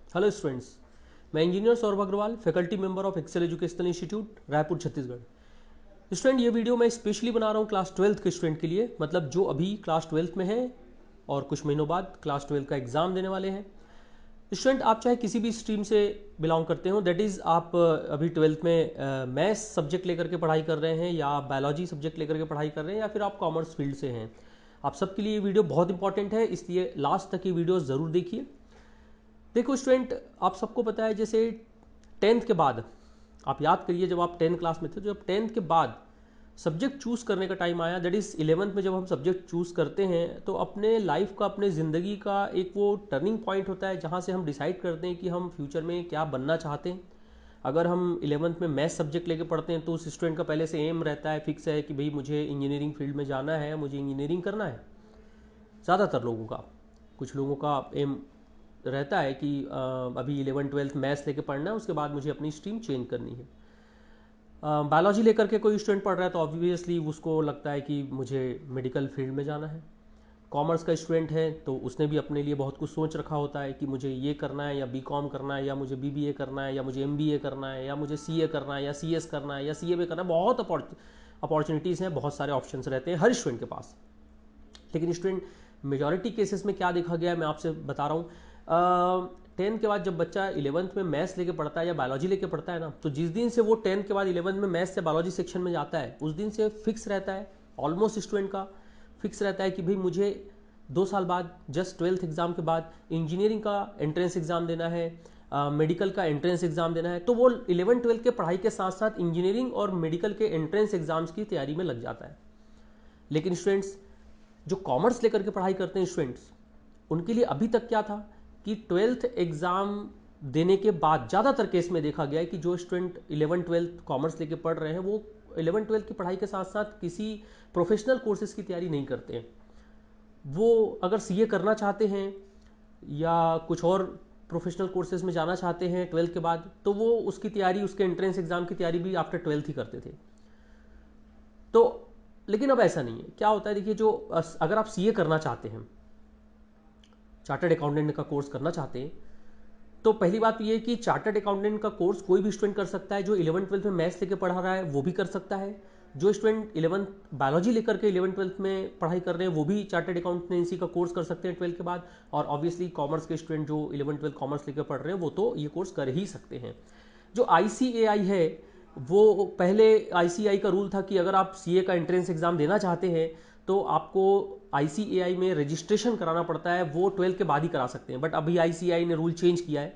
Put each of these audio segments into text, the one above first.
Hello students, मैं engineer Saurabh Agrawal, faculty member of Excel educational institute Raipur Chhattisgarh. Student, ये video मैं specially बना रहा हूँ क्लास 12th के स्टूडेंट के लिए, मतलब जो अभी क्लास 12th में हैं और कुछ महीनों बाद क्लास 12 का एग्ज़ाम देने वाले हैं। स्टूडेंट, आप चाहे किसी भी स्ट्रीम से बिलोंग करते हो, दैट इज़ आप अभी 12th में मैथ्स सब्जेक्ट लेकर के पढ़ाई कर रहे हैं या बायोलॉजी सब्जेक्ट लेकर के पढ़ाई कर रहे हैं या फिर आप कॉमर्स फील्ड से हैं, आप सबके लिए ये वीडियो बहुत इंपॉर्टेंट है, इसलिए लास्ट तक ये वीडियो ज़रूर देखिए। देखो स्टूडेंट, आप सबको पता है जैसे 10th के बाद आप याद करिए, जब आप 10th क्लास में थे, जब 10th के बाद सब्जेक्ट चूज़ करने का टाइम आया, दैट इज़ 11th में जब हम सब्जेक्ट चूज़ करते हैं तो अपने लाइफ का, अपने ज़िंदगी का एक वो टर्निंग पॉइंट होता है जहाँ से हम डिसाइड करते हैं कि हम फ्यूचर में क्या बनना चाहते हैं। अगर हम 11th में मैथ्स सब्जेक्ट लेके पढ़ते हैं तो उस स्टूडेंट का पहले से एम रहता है, फिक्स है कि भाई मुझे इंजीनियरिंग फील्ड में जाना है, मुझे इंजीनियरिंग करना है। ज़्यादातर लोगों का, कुछ लोगों का एम रहता है कि अभी 11th-12th मैथ्स लेके पढ़ना है, उसके बाद मुझे अपनी स्ट्रीम चेंज करनी है। बायोलॉजी लेकर के कोई स्टूडेंट पढ़ रहा है तो ऑब्वियसली उसको लगता है कि मुझे मेडिकल फील्ड में जाना है। कॉमर्स का स्टूडेंट है तो उसने भी अपने लिए बहुत कुछ सोच रखा होता है कि मुझे ये करना है या बीकॉम करना है या मुझे बीबीए करना है या मुझे एमबीए करना है या मुझे सीए करना है या सीएस करना है या सीएमए करना है। बहुत अपॉर्चुनिटीज़ हैं, बहुत सारे ऑप्शंस रहते हैं हर स्टूडेंट के पास। लेकिन स्टूडेंट, मेजॉरिटी केसेस में क्या देखा गया है मैं आपसे बता रहा हूँ। 10th के बाद जब बच्चा 11th में मैथ्स लेके पढ़ता है या बायोलॉजी लेके पढ़ता है ना, तो जिस दिन से वो 10th के बाद 11th में मैथ्स या बायोलॉजी सेक्शन में जाता है उस दिन से फिक्स रहता है, ऑलमोस्ट स्टूडेंट का फिक्स रहता है कि भाई मुझे 2 साल बाद, जस्ट 12th एग्जाम के बाद इंजीनियरिंग का एंट्रेंस एग्जाम देना है, मेडिकल का एंट्रेंस एग्जाम देना है। तो वो 11th-12th के पढ़ाई के साथ साथ इंजीनियरिंग और मेडिकल के एंट्रेंस एग्जाम्स की तैयारी में लग जाता है। लेकिन स्टूडेंट्स, जो कॉमर्स लेकर के पढ़ाई करते हैं स्टूडेंट्स, उनके लिए अभी तक क्या था कि 12th एग्ज़ाम देने के बाद ज़्यादातर केस में देखा गया है कि जो स्टूडेंट 11th-12th कॉमर्स लेके पढ़ रहे हैं वो 11th-12th की पढ़ाई के साथ साथ किसी प्रोफेशनल कोर्सेज की तैयारी नहीं करते हैं। वो अगर सीए करना चाहते हैं या कुछ और प्रोफेशनल कोर्सेज में जाना चाहते हैं 12th के बाद, तो वो उसकी तैयारी, उसके एंट्रेंस एग्जाम की तैयारी भी आफ्टर 12th ही करते थे। तो लेकिन अब ऐसा नहीं है। क्या होता है, देखिए, जो अगर आप सीए करना चाहते हैं, चार्टर्ड अकाउंटेंट का कोर्स करना चाहते हैं, तो पहली बात ये है कि चार्टर्ड अकाउंटेंट का कोर्स कोई भी स्टूडेंट कर सकता है। जो 11th-12th में मैथ्स लेकर पढ़ा रहा है वो भी कर सकता है। जो स्टूडेंट 11th बायोलॉजी लेकर के 11th-12th में पढ़ाई कर रहे हैं वो भी चार्टर्ड अकाउंटेंसी का कोर्स कर सकते हैं 12th के बाद। और ऑब्वियसली कॉमर्स के स्टूडेंट जो 11th-12th कॉमर्स लेकर पढ़ रहे हैं वो तो ये कोर्स कर ही सकते हैं। जो आईसीएआई है, वो पहले आईसीएआई का रूल था कि अगर आप सीए का एंट्रेंस एग्जाम देना चाहते हैं तो आपको आईसीएआई में रजिस्ट्रेशन कराना पड़ता है, वो 12th के बाद ही करा सकते हैं। बट अभी आईसीएआई ने रूल चेंज किया है,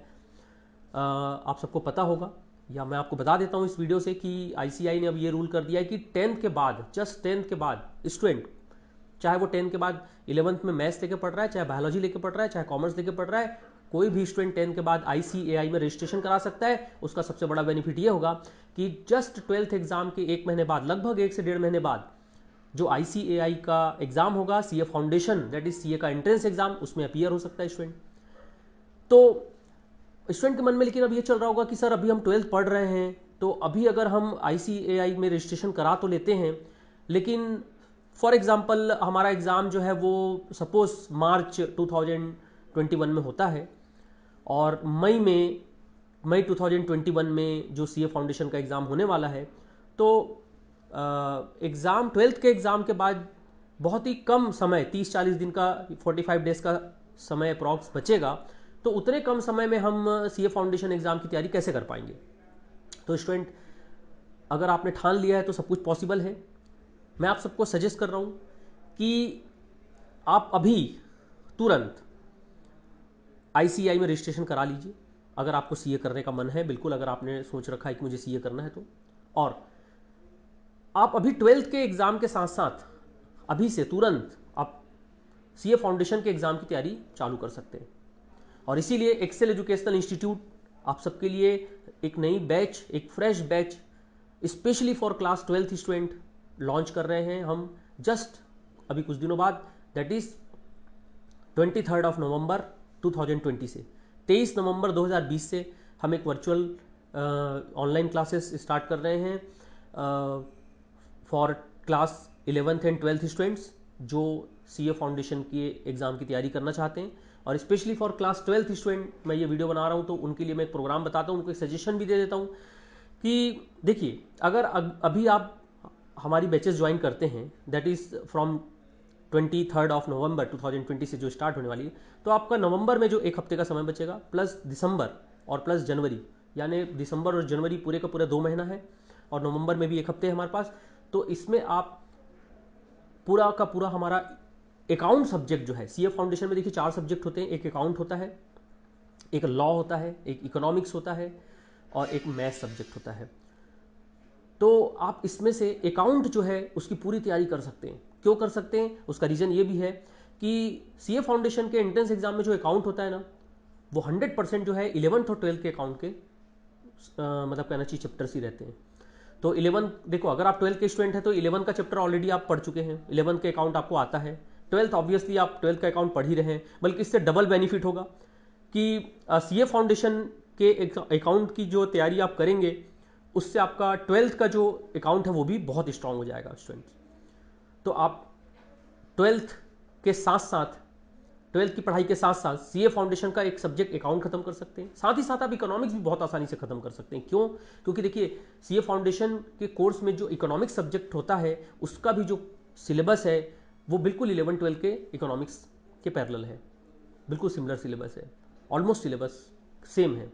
आप सबको पता होगा, या मैं आपको बता देता हूँ इस वीडियो से कि आईसीएआई ने अब ये रूल कर दिया है कि 10th के बाद, जस्ट 10th के बाद स्टूडेंट, चाहे वो 10th के बाद 11th में मैथ्स लेके पढ़ रहा है, चाहे बायोलॉजी लेके पढ़ रहा है, चाहे कॉमर्स लेके पढ़ रहा है, कोई भी स्टूडेंट 10th के बाद आईसीएआई में रजिस्ट्रेशन करा सकता है। उसका सबसे बड़ा बेनिफिट ये होगा कि जस्ट 12th एग्जाम के 1 महीने बाद, लगभग 1 से 1.5 महीने बाद, जो आईसीएआई का एग्जाम होगा, CA foundation, that is CA का एंट्रेंस एग्जाम, उसमें अपीयर हो सकता है स्टूडेंट। तो स्टूडेंट के मन में लेकिन अब ये चल रहा होगा कि सर अभी हम 12th पढ़ रहे हैं, तो अभी अगर हम आईसीएआई में रजिस्ट्रेशन करा तो लेते हैं, लेकिन फॉर एग्जांपल हमारा एग्ज़ाम जो है वो सपोज मार्च 2021 में होता है और मई 2021 में जो सीए फाउंडेशन का एग्ज़ाम होने वाला है, तो एग्ज़ाम 12th के एग्ज़ाम के बाद बहुत ही कम समय, 30-40 दिन का, 45 डेज का समय अप्रॉक्स बचेगा। तो उतने कम समय में हम सीए फाउंडेशन एग्ज़ाम की तैयारी कैसे कर पाएंगे? तो स्टूडेंट, अगर आपने ठान लिया है तो सब कुछ पॉसिबल है। मैं आप सबको सजेस्ट कर रहा हूँ कि आप अभी तुरंत आईसीआई में रजिस्ट्रेशन करा लीजिए अगर आपको सीए करने का मन है, बिल्कुल, अगर आपने सोच रखा है कि मुझे सीए करना है तो। और आप अभी 12th के एग्ज़ाम के साथ साथ अभी से तुरंत आप सीए फाउंडेशन के एग्ज़ाम की तैयारी चालू कर सकते हैं। और इसीलिए एक्सेल एजुकेशनल इंस्टीट्यूट आप सबके लिए एक नई बैच, एक fresh batch specially for class 12th student launch कर रहे हैं हम जस्ट अभी कुछ दिनों बाद, दैट इज 23 नवंबर 2020 से 23 नवंबर 2020 से हम एक वर्चुअल ऑनलाइन क्लासेस स्टार्ट कर रहे हैं for class 11th and 12th students जो सीए फाउंडेशन के एग्ज़ाम की तैयारी करना चाहते हैं। और specially for class 12th student मैं ये वीडियो बना रहा हूँ, तो उनके लिए मैं एक प्रोग्राम बताता हूँ, उनको एक सजेशन भी दे देता हूँ कि देखिए, अगर अभी आप हमारी बैचेस ज्वाइन करते हैं, that is from 23 of November 2020 से जो स्टार्ट होने वाली है, तो आपका नवंबर में जो एक हफ्ते का समय बचेगा, प्लस दिसंबर और प्लस जनवरी, यानी दिसंबर और जनवरी पूरे का पूरा 2 महीना है, और नवंबर में भी एक हफ्ते है हमारे पास। तो इसमें आप पूरा का पूरा हमारा अकाउंट सब्जेक्ट जो है, सीए फाउंडेशन में देखिए 4 सब्जेक्ट होते हैं। एक अकाउंट होता है, एक लॉ होता है, एक इकोनॉमिक्स होता है, और एक मैथ सब्जेक्ट होता है। तो आप इसमें से अकाउंट जो है उसकी पूरी तैयारी कर सकते हैं। क्यों कर सकते हैं? उसका रीज़न ये भी है कि सीए फाउंडेशन के एंट्रेंस एग्जाम में जो अकाउंट होता है ना, वो 100% जो है 11th और 12th के अकाउंट के मतलब कहना चाहिए चैप्टर्स ही रहते हैं। तो 11 देखो, अगर आप 12th के स्टूडेंट हैं तो 11 का चैप्टर ऑलरेडी आप पढ़ चुके हैं, 11 के अकाउंट आपको आता है। 12th ऑब्वियसली आप 12th का अकाउंट पढ़ ही रहे हैं, बल्कि इससे डबल बेनिफिट होगा कि सीए फाउंडेशन के अकाउंट की जो तैयारी आप करेंगे, उससे आपका 12th का जो अकाउंट है वो भी बहुत स्ट्रांग हो जाएगा स्टूडेंट्स। तो आप 12th के साथ साथ 12th की पढ़ाई के साथ साथ सीए फाउंडेशन का एक सब्जेक्ट अकाउंट खत्म कर सकते हैं। साथ ही साथ आप इकोनॉमिक्स भी बहुत आसानी से खत्म कर सकते हैं। क्यों? क्योंकि देखिए, सीए फाउंडेशन के कोर्स में जो इकोनॉमिक्स सब्जेक्ट होता है, उसका भी जो सिलेबस है वो बिल्कुल 11-12 के इकोनॉमिक्स के पैरेलल है, बिल्कुल सिमिलर सिलेबस है, ऑलमोस्ट सिलेबस सेम है।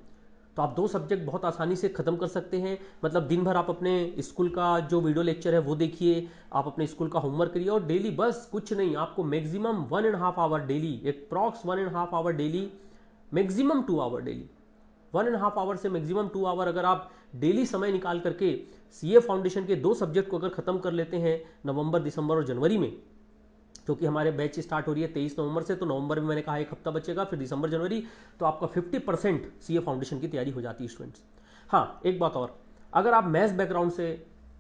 तो आप 2 सब्जेक्ट बहुत आसानी से ख़त्म कर सकते हैं। मतलब दिन भर आप अपने स्कूल का जो वीडियो लेक्चर है वो देखिए, आप अपने स्कूल का होमवर्क करिए, और डेली बस कुछ नहीं, आपको मैक्सिमम 1.5 आवर डेली, एक approx 1.5 hour daily, maximum 2 hour daily, 1.5 hour से मैक्सिमम 2 आवर अगर आप डेली समय निकाल करके सीए फाउंडेशन के 2 सब्जेक्ट को अगर ख़त्म कर लेते हैं नवंबर, दिसंबर और जनवरी में, क्योंकि हमारे बैच स्टार्ट हो रही है 23 नवंबर से, तो नवंबर में मैंने कहा एक हफ्ता बचेगा, फिर दिसंबर जनवरी, तो आपका 50% सीए फाउंडेशन की तैयारी हो जाती है स्टूडेंट्स। हाँ, एक बात और, अगर आप मैथ्स बैकग्राउंड से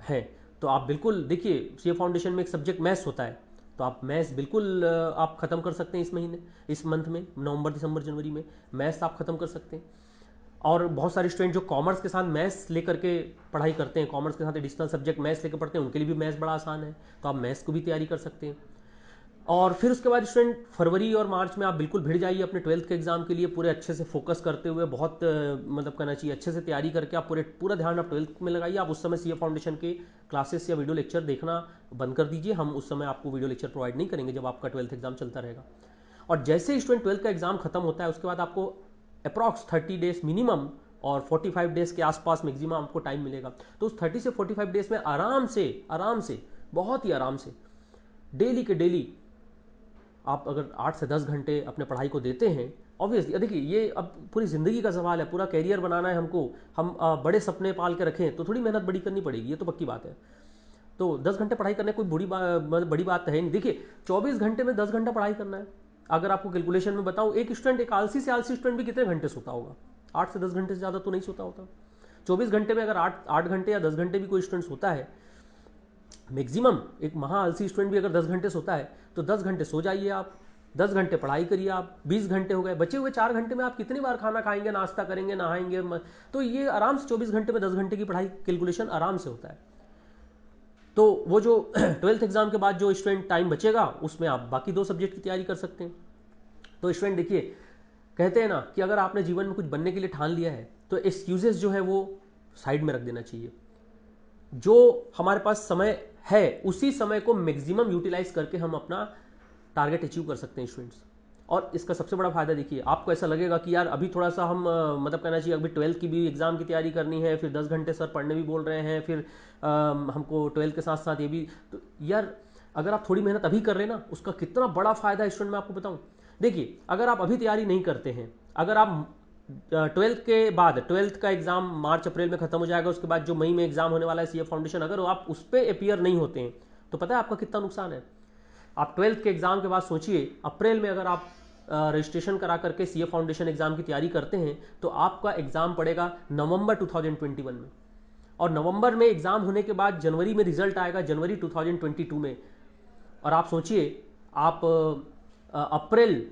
हैं तो आप बिल्कुल देखिए, सीए फाउंडेशन में एक सब्जेक्ट मैथ्स होता है, तो आप मैथ्स बिल्कुल आप ख़त्म कर सकते हैं इस महीने, इस मंथ में, नवंबर दिसंबर जनवरी में मैथ्स आप ख़त्म कर सकते हैं। और बहुत सारे स्टूडेंट जो कॉमर्स के साथ मैथ्स लेकर के पढ़ाई करते हैं, कॉमर्स के साथ एडिशनल सब्जेक्ट मैथ्स लेकर पढ़ते हैं, उनके लिए भी मैथ्स बड़ा आसान है, तो आप मैथ्स को भी तैयारी कर सकते हैं। और फिर उसके बाद स्टूडेंट फरवरी और मार्च में आप बिल्कुल भिड़ जाइए अपने 12th के एग्जाम के लिए, पूरे अच्छे से फोकस करते हुए, बहुत मतलब कहना चाहिए अच्छे से तैयारी करके आप पूरा ध्यान आप 12th में लगाइए। आप उस समय सीए फाउंडेशन के क्लासेस या वीडियो लेक्चर देखना बंद कर दीजिए, हम उस समय आपको वीडियो लेक्चर प्रोवाइड नहीं करेंगे जब आपका 12th एग्जाम चलता रहेगा। और जैसे ही स्टूडेंट 12th का एग्जाम खत्म होता है, उसके बाद आपको अप्रॉक्स 30 डेज मिनिमम और 45 डेज के आसपास मैक्सिमम आपको टाइम मिलेगा। तो उस 30 से 45 डेज में आराम से बहुत ही आराम से डेली के डेली आप अगर 8 से 10 घंटे अपने पढ़ाई को देते हैं, ऑब्वियसली देखिए, ये अब पूरी ज़िंदगी का सवाल है, पूरा कैरियर बनाना है हमको, हम बड़े सपने पाल के रखें तो थोड़ी मेहनत बड़ी करनी पड़ेगी, ये तो पक्की बात है। तो 10 घंटे पढ़ाई करने कोई बड़ी बात है नहीं। देखिए, 24 घंटे में 10 घंटा पढ़ाई करना है। अगर आपको कैलकुलेशन में बताऊं, एक स्टूडेंट, एक आलसी से आलसी स्टूडेंट भी कितने घंटे सोता होगा? 8 से 10 घंटे से ज़्यादा तो नहीं सोता होता। 24 घंटे में अगर 8 घंटे या 10 घंटे भी कोई स्टूडेंट सोता है मैक्सिमम, एक महा आलसी स्टूडेंट भी अगर 10 घंटे सोता है, तो 10 घंटे सो जाइए आप, 10 घंटे पढ़ाई करिए आप, 20 घंटे हो गए। बचे हुए 4 घंटे में आप कितनी बार खाना खाएंगे, नाश्ता करेंगे, नहाएंगे, तो ये आराम से 24 घंटे में 10 घंटे की पढ़ाई कैलकुलेशन आराम से होता है। तो वो जो 12th एग्जाम के बाद जो स्टूडेंट टाइम बचेगा, उसमें आप बाकी 2 सब्जेक्ट की तैयारी कर सकते हैं। तो स्टूडेंट देखिए, कहते हैं ना कि अगर आपने जीवन में कुछ बनने के लिए ठान लिया है, तो एक्सक्यूजेस जो है वो साइड में रख देना चाहिए। जो हमारे पास समय है, उसी समय को मैक्सिमम यूटिलाइज करके हम अपना टारगेट अचीव कर सकते हैं स्टूडेंट्स। और इसका सबसे बड़ा फायदा देखिए, आपको ऐसा लगेगा कि यार अभी थोड़ा सा हम मतलब कहना चाहिए अभी 12th की भी एग्जाम की तैयारी करनी है, फिर 10 घंटे सर पढ़ने भी बोल रहे हैं, फिर हमको 12th के साथ साथ ये भी, तो यार अगर आप थोड़ी मेहनत अभी कर रहे हैं ना, उसका कितना बड़ा फायदा है स्टूडेंट, मैं आपको बताऊं। देखिए, अगर आप अभी तैयारी नहीं करते हैं, अगर आप 12th के बाद, 12th का एग्जाम मार्च अप्रैल में खत्म हो जाएगा, उसके बाद जो मई में एग्जाम होने वाला है सीए फाउंडेशन, अगर आप उस पर अपियर नहीं होते हैं, तो पता है आपका कितना नुकसान है। आप 12th के एग्जाम के बाद सोचिए, अप्रैल में अगर आप रजिस्ट्रेशन करा करके सीए फाउंडेशन एग्जाम की तैयारी करते हैं, तो आपका एग्जाम पड़ेगा नवंबर 2021 में, और नवंबर में एग्जाम होने के बाद जनवरी में रिजल्ट आएगा, जनवरी 2022 में। और आप सोचिए, आप अप्रैल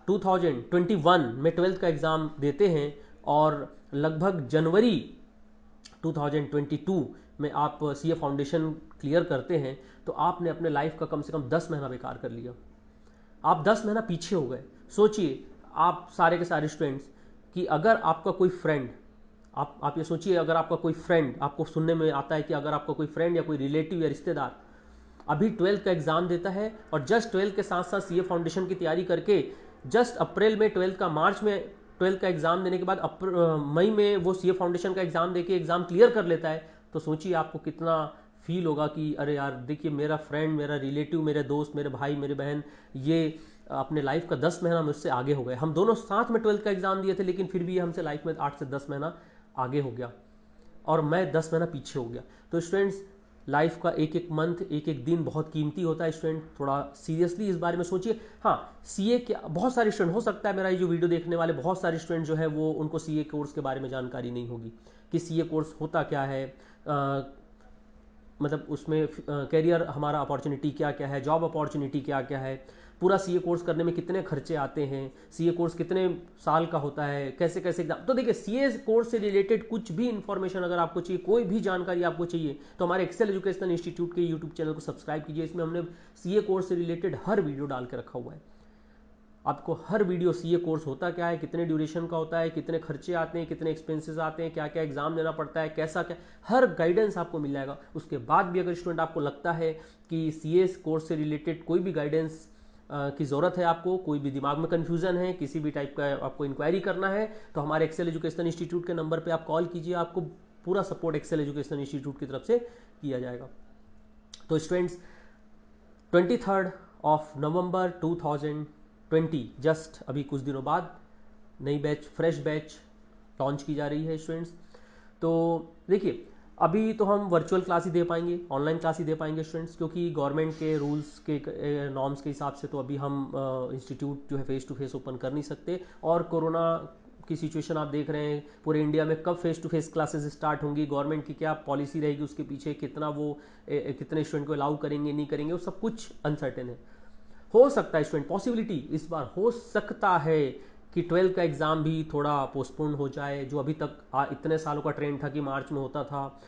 2021 में 12th का एग्ज़ाम देते हैं, और लगभग जनवरी 2022 में आप सीए फाउंडेशन क्लियर करते हैं, तो आपने अपने लाइफ का कम से कम 10 महीना बेकार कर लिया। आप 10 महीना पीछे हो गए। सोचिए, आप सारे के सारे स्टूडेंट्स कि अगर आपका कोई फ्रेंड, आप ये सोचिए, अगर आपका कोई फ्रेंड, आपको सुनने में आता है कि अगर आपका कोई फ्रेंड या कोई रिलेटिव या रिश्तेदार अभी 12th का एग्जाम देता है और जस्ट 12th के साथ साथ सीए फाउंडेशन की तैयारी करके जस्ट अप्रैल में 12th का, मार्च में 12th का एग्जाम देने के बाद मई में वो सीए फाउंडेशन का एग्जाम देके एग्जाम क्लियर कर लेता है, तो सोचिए आपको कितना फील होगा कि अरे यार देखिए मेरा फ्रेंड, मेरा रिलेटिव, मेरे दोस्त, मेरे भाई, मेरे बहन, ये अपने लाइफ का 10 महीना मुझसे आगे हो गए। हम दोनों साथ में 12th का एग्जाम दिए थे, लेकिन फिर भी हमसे लाइफ में 8 से 10 महीना आगे हो गया और मैं 10 महीना पीछे हो गया। तो स्टूडेंट्स, लाइफ का एक एक मंथ, एक एक दिन बहुत कीमती होता है। स्टूडेंट थोड़ा सीरियसली इस बारे में सोचिए। हाँ, सीए क्या, बहुत सारे स्टूडेंट, हो सकता है मेरा ये जो वीडियो देखने वाले बहुत सारे स्टूडेंट जो है वो, उनको सीए कोर्स के बारे में जानकारी नहीं होगी कि सीए कोर्स होता क्या है, मतलब उसमें कैरियर हमारा अपॉर्चुनिटी क्या क्या है, जॉब अपॉर्चुनिटी क्या क्या है, पूरा सीए कोर्स करने में कितने खर्चे आते हैं, सीए कोर्स कितने साल का होता है, कैसे कैसे एग्जाम। तो देखिए, सीए कोर्स से रिलेटेड कुछ भी इंफॉर्मेशन अगर आपको चाहिए, कोई भी जानकारी आपको चाहिए, तो हमारे एक्सेल एजुकेशनल इंस्टीट्यूट के यूट्यूब चैनल को सब्सक्राइब कीजिए। इसमें हमने सीए कोर्स से रिलेटेड हर वीडियो डाल के रखा हुआ है। आपको हर वीडियो, सीए कोर्स होता क्या है, कितने ड्यूरेशन का होता है, कितने खर्चे आते हैं, कितने एक्सपेंसेस आते हैं, क्या क्या एग्जाम देना पड़ता है, कैसा क्या, हर गाइडेंस आपको मिल जाएगा। उसके बाद भी अगर स्टूडेंट आपको लगता है कि सीए कोर्स से रिलेटेड कोई भी गाइडेंस की ज़रूरत है, आपको कोई भी दिमाग में कन्फ्यूजन है, किसी भी टाइप का आपको इंक्वायरी करना है, तो हमारे एक्सेल एजुकेशनल इंस्टीट्यूट के नंबर पर आप कॉल कीजिए। आपको पूरा सपोर्ट एक्सेल एजुकेशनल इंस्टीट्यूट की तरफ से किया जाएगा। तो स्टूडेंट्स, 23 नवंबर 2020, जस्ट अभी कुछ दिनों बाद नई बैच, फ्रेश बैच लॉन्च की जा रही है स्टूडेंट्स। तो देखिए, अभी तो हम वर्चुअल क्लास ही दे पाएंगे, ऑनलाइन क्लास ही दे पाएंगे स्टूडेंट्स, क्योंकि गवर्नमेंट के रूल्स के नॉर्म्स के हिसाब से तो अभी हम इंस्टीट्यूट जो है फेस टू फेस ओपन कर नहीं सकते। और कोरोना की सिचुएशन आप देख रहे हैं पूरे इंडिया में, कब face to face classes start होंगी, गवर्नमेंट की क्या पॉलिसी रहेगी, उसके पीछे कितना वो कितने स्टूडेंट को अलाउ करेंगे नहीं करेंगे, वो सब कुछ अनसर्टेन है। हो सकता है स्टूडेंट, पॉसिबिलिटी इस बार हो सकता है कि 12th का एग्ज़ाम भी थोड़ा पोस्टपोन हो जाए। जो अभी तक इतने सालों का ट्रेंड था कि मार्च में होता था,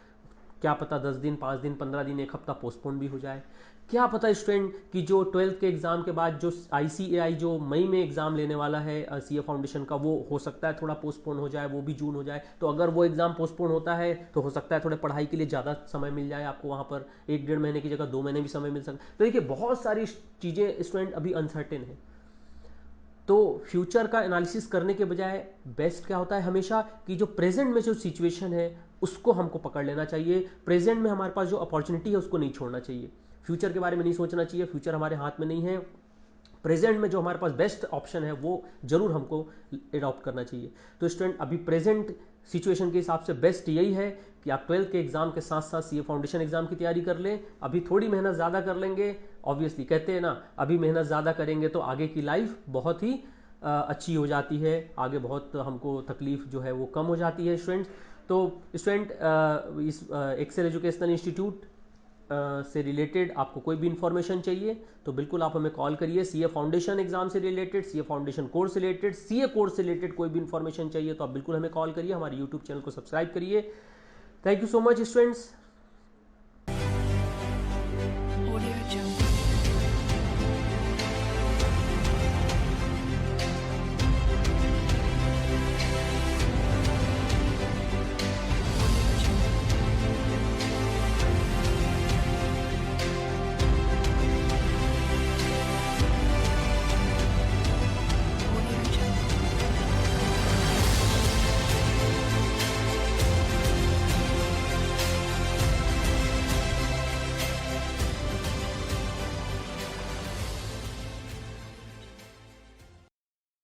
क्या पता 10 दिन, 5 दिन, 15 दिन, एक हफ्ता पोस्टपोन भी हो जाए। क्या पता स्टूडेंट कि जो 12th के एग्ज़ाम के बाद जो ICAI जो मई में एग्ज़ाम लेने वाला है सीए फाउंडेशन का, वो हो सकता है थोड़ा पोस्टपोन हो जाए, वो भी जून हो जाए। तो अगर वो एग्ज़ाम पोस्टपोन होता है तो हो सकता है थोड़े पढ़ाई के लिए ज़्यादा समय मिल जाए आपको, वहाँ पर 1-1.5 महीने की जगह 2 महीने भी समय मिल सकता है। तो देखिए, बहुत सारी चीज़ें स्टूडेंट अभी अनसर्टेन है। तो फ्यूचर का एनालिसिस करने के बजाय बेस्ट क्या होता है हमेशा कि जो प्रेजेंट में जो सिचुएशन है उसको हमको पकड़ लेना चाहिए। प्रेजेंट में हमारे पास जो अपॉर्चुनिटी है उसको नहीं छोड़ना चाहिए, फ्यूचर के बारे में नहीं सोचना चाहिए, फ्यूचर हमारे हाथ में नहीं है। प्रेजेंट में जो हमारे पास बेस्ट ऑप्शन है वो जरूर हमको अडॉप्ट करना चाहिए। तो स्टूडेंट, अभी प्रेजेंट सिचुएशन के हिसाब से बेस्ट यही है कि आप 12th के एग्जाम के साथ साथ सीए फाउंडेशन एग्जाम की तैयारी कर लें। अभी थोड़ी मेहनत ज़्यादा कर लेंगे, ऑब्वियसली कहते हैं ना, अभी मेहनत ज़्यादा करेंगे तो आगे की लाइफ बहुत ही अच्छी हो जाती है, आगे बहुत हमको तकलीफ जो है वो कम हो जाती है स्टूडेंट्स। तो स्टूडेंट, इस एक्सेल एजुकेशनल इंस्टीट्यूट से रिलेटेड आपको कोई भी इंफॉर्मेशन चाहिए तो बिल्कुल आप हमें कॉल करिए। सीए फाउंडेशन एग्जाम से रिलेटेड, सीए फाउंडेशन कोर्स से रिलेटेड, सीए कोर्स से रिलेटेड कोई भी इंफॉर्मेशन चाहिए तो आप बिल्कुल हमें कॉल करिए, हमारे यूट्यूब चैनल को सब्सक्राइब करिए। Thank you so much students.